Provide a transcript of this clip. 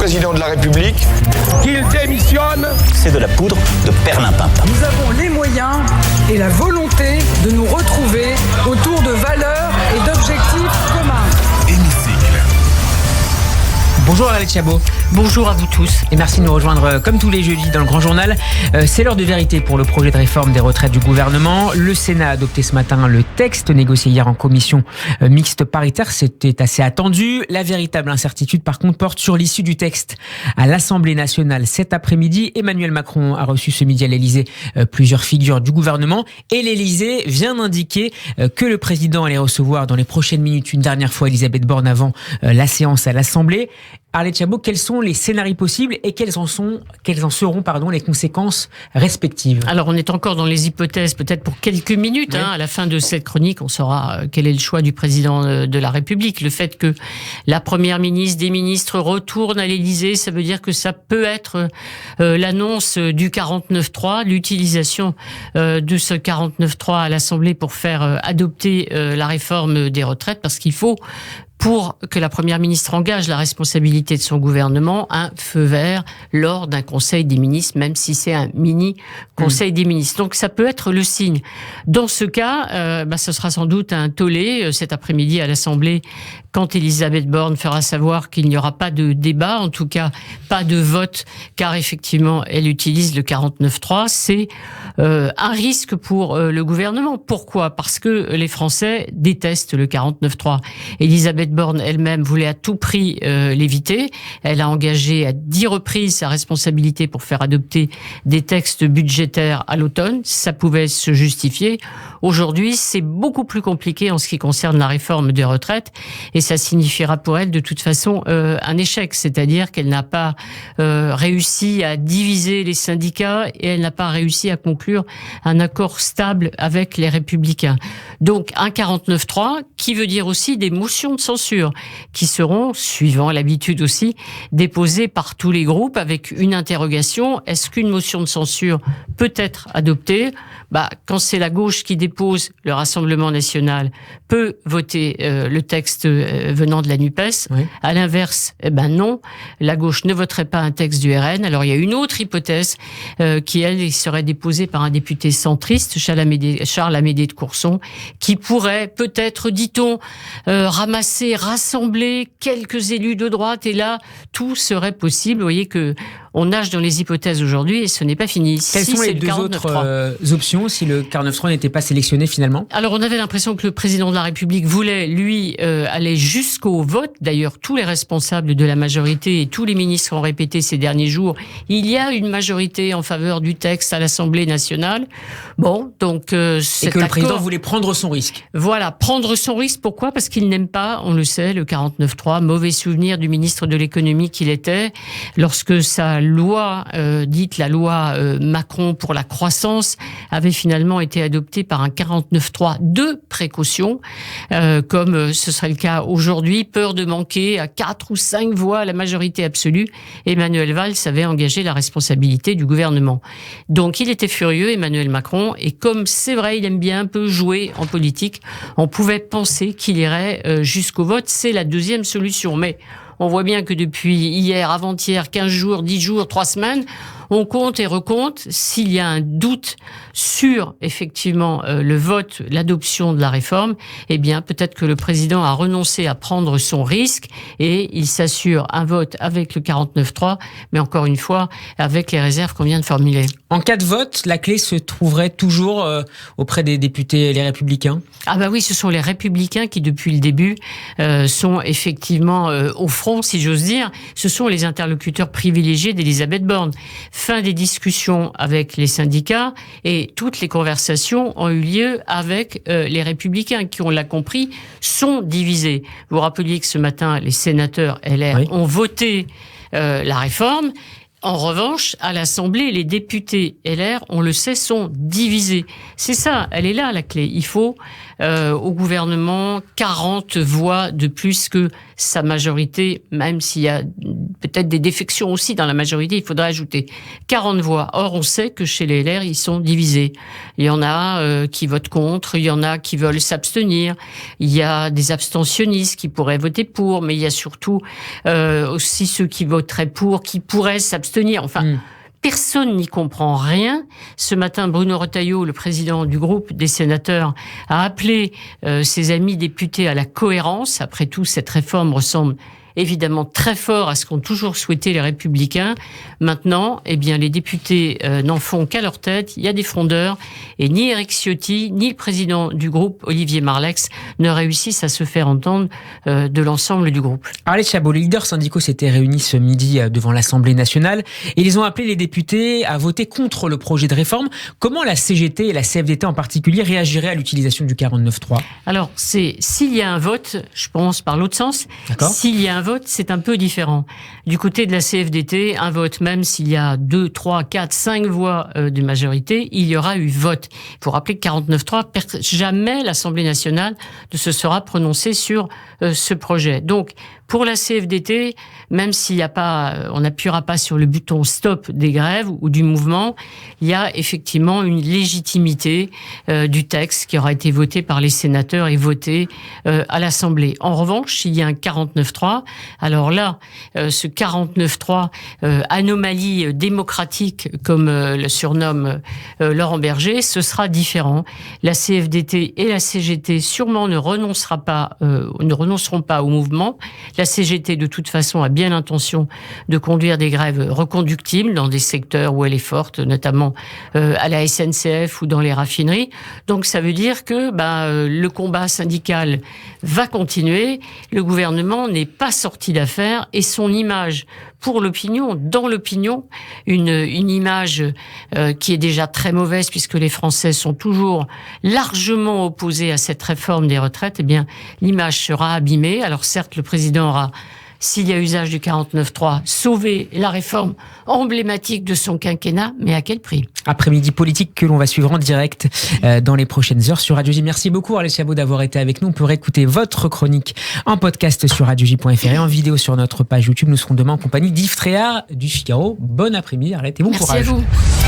président de la République qu'il démissionne. C'est de la poudre de perlimpinpin. Nous avons les moyens et la volonté de nous retrouver autour de valeurs et d'objectifs communs. Bonjour Alex Chabot. Bonjour à vous tous. Et merci de nous rejoindre comme tous les jeudis dans le Grand Journal. C'est l'heure de vérité pour le projet de réforme des retraites du gouvernement. Le Sénat a adopté ce matin le texte négocié hier en commission mixte paritaire. C'était assez attendu. La véritable incertitude par contre porte sur l'issue du texte à l'Assemblée nationale cet après-midi. Emmanuel Macron a reçu ce midi à l'Élysée plusieurs figures du gouvernement. Et l'Élysée vient d'indiquer que le président allait recevoir dans les prochaines minutes une dernière fois Elisabeth Borne avant la séance à l'Assemblée. Arlette Chabot, quels sont les scénarios possibles et quelles en seront les conséquences respectives? Alors, on est encore dans les hypothèses, peut-être pour quelques minutes. Oui. À la fin de cette chronique, on saura quel est le choix du président de la République. Le fait que la première ministre, des ministres retournent à l'Élysée, ça veut dire que ça peut être l'annonce du 49.3, l'utilisation de ce 49.3 à l'Assemblée pour faire adopter la réforme des retraites, parce qu'il faut, pour que la première ministre engage la responsabilité de son gouvernement, un feu vert lors d'un conseil des ministres, même si c'est un mini conseil des ministres. Donc ça peut être le signe. Dans ce cas, ce sera sans doute un tollé cet après-midi à l'Assemblée quand Elisabeth Borne fera savoir qu'il n'y aura pas de débat, en tout cas pas de vote, car effectivement elle utilise le 49.3. C'est un risque pour le gouvernement. Pourquoi ? Parce que les Français détestent le 49.3. Elisabeth Borne elle-même voulait à tout prix l'éviter. Elle a engagé à 10 reprises sa responsabilité pour faire adopter des textes budgétaires à l'automne. Ça pouvait se justifier. Aujourd'hui, c'est beaucoup plus compliqué en ce qui concerne la réforme des retraites et ça signifiera pour elle de toute façon un échec. C'est-à-dire qu'elle n'a pas réussi à diviser les syndicats et elle n'a pas réussi à conclure un accord stable avec les Républicains. Donc un 49.3 qui veut dire aussi des motions de censure qui seront, suivant l'habitude aussi, déposées par tous les groupes avec une interrogation. Est-ce qu'une motion de censure peut être adoptée ? Quand c'est la gauche qui dépose, le Rassemblement national peut voter le texte venant de la NUPES. Oui. À l'inverse, non, la gauche ne voterait pas un texte du RN. Alors il y a une autre hypothèse qui, elle, serait déposée par un député centriste, Charles Amédée de Courson, qui pourrait peut-être, dit-on, rassembler quelques élus de droite, et là, tout serait possible. Vous voyez que on nage dans les hypothèses aujourd'hui et ce n'est pas fini. Quelles sont les deux autres options si le 49.3 n'était pas sélectionné finalement ? Alors on avait l'impression que le président de la République voulait, lui, aller jusqu'au vote. D'ailleurs, tous les responsables de la majorité et tous les ministres ont répété ces derniers jours, il y a une majorité en faveur du texte à l'Assemblée nationale. Bon, donc et que le président voulait prendre son risque. Voilà, prendre son risque. Pourquoi ? Parce qu'il n'aime pas, on le sait, le 49.3. Mauvais souvenir du ministre de l'économie qu'il était lorsque sa loi, dite la loi Macron pour la croissance, avait finalement été adoptée par un 49.3 de précaution, comme ce serait le cas aujourd'hui. Peur de manquer à 4 ou 5 voix à la majorité absolue, Emmanuel Valls avait engagé la responsabilité du gouvernement. Donc il était furieux, Emmanuel Macron, et comme c'est vrai, il aime bien un peu jouer en politique, on pouvait penser qu'il irait jusqu'au vote. C'est la deuxième solution, mais on voit bien que depuis hier, avant-hier, 15 jours, 10 jours, 3 semaines, on compte et recompte. S'il y a un doute sur, effectivement, le vote, l'adoption de la réforme, eh bien, peut-être que le président a renoncé à prendre son risque et il s'assure un vote avec le 49.3, mais encore une fois, avec les réserves qu'on vient de formuler. En cas de vote, la clé se trouverait toujours auprès des députés Les Républicains ? Ah oui, ce sont les Républicains qui, depuis le début, sont effectivement au front, si j'ose dire. Ce sont les interlocuteurs privilégiés d'Elisabeth Borne. Fin des discussions avec les syndicats et toutes les conversations ont eu lieu avec les Républicains qui, on l'a compris, sont divisés. Vous vous rappeliez que ce matin, les sénateurs LR ont voté la réforme. En revanche, à l'Assemblée, les députés LR, on le sait, sont divisés. C'est ça, elle est là la clé. Il faut au gouvernement 40 voix de plus que sa majorité, même s'il y a peut-être des défections aussi dans la majorité, il faudrait ajouter 40 voix. Or, on sait que chez les LR, ils sont divisés. Il y en a qui votent contre, il y en a qui veulent s'abstenir, il y a des abstentionnistes qui pourraient voter pour, mais il y a surtout aussi ceux qui voteraient pour, qui pourraient s'abstenir. Enfin, personne n'y comprend rien. Ce matin, Bruno Retailleau, le président du groupe des sénateurs, a appelé ses amis députés à la cohérence. Après tout, cette réforme ressemble évidemment très fort à ce qu'ont toujours souhaité les Républicains. Maintenant, eh bien, les députés n'en font qu'à leur tête. Il y a des frondeurs et ni Éric Ciotti, ni le président du groupe, Olivier Marleix, ne réussissent à se faire entendre de l'ensemble du groupe. Arlette Chabot, les leaders syndicaux s'étaient réunis ce midi devant l'Assemblée nationale et ils ont appelé les députés à voter contre le projet de réforme. Comment la CGT et la CFDT en particulier réagiraient à l'utilisation du 49.3 ? Alors, s'il y a un vote, je pense par l'autre sens, s'il y a un vote, c'est un peu différent. Du côté de la CFDT, un vote, même s'il y a 2, 3, 4, 5 voix de majorité, il y aura eu vote. Il faut rappeler que 49.3, jamais l'Assemblée nationale ne se sera prononcée sur ce projet. Donc, pour la CFDT, même s'il n'y a pas, on n'appuiera pas sur le bouton stop des grèves ou du mouvement, il y a effectivement une légitimité du texte qui aura été voté par les sénateurs et voté à l'Assemblée. En revanche, il y a un 49.3. Alors là, ce 49.3, anomalie démocratique, comme le surnomme Laurent Berger, ce sera différent. La CFDT et la CGT sûrement ne renonceront pas au mouvement. La CGT, de toute façon, a bien l'intention de conduire des grèves reconductibles dans des secteurs où elle est forte, notamment à la SNCF ou dans les raffineries. Donc ça veut dire que le combat syndical va continuer. Le gouvernement n'est pas sorti d'affaire et son image pour l'opinion, dans l'opinion, une image qui est déjà très mauvaise puisque les Français sont toujours largement opposés à cette réforme des retraites, eh bien, l'image sera abîmée. Alors certes, le président aura, s'il y a usage du 49.3, sauvé la réforme emblématique de son quinquennat, mais à quel prix ? Après-midi politique que l'on va suivre en direct dans les prochaines heures sur Radio J. Merci beaucoup Arlette Chabot d'avoir été avec nous. On peut réécouter votre chronique en podcast sur radioj.fr et en vidéo sur notre page YouTube. Nous serons demain en compagnie d'Yves Tréhard du Figaro. Bon après-midi Arlette et bon courage. Merci à vous.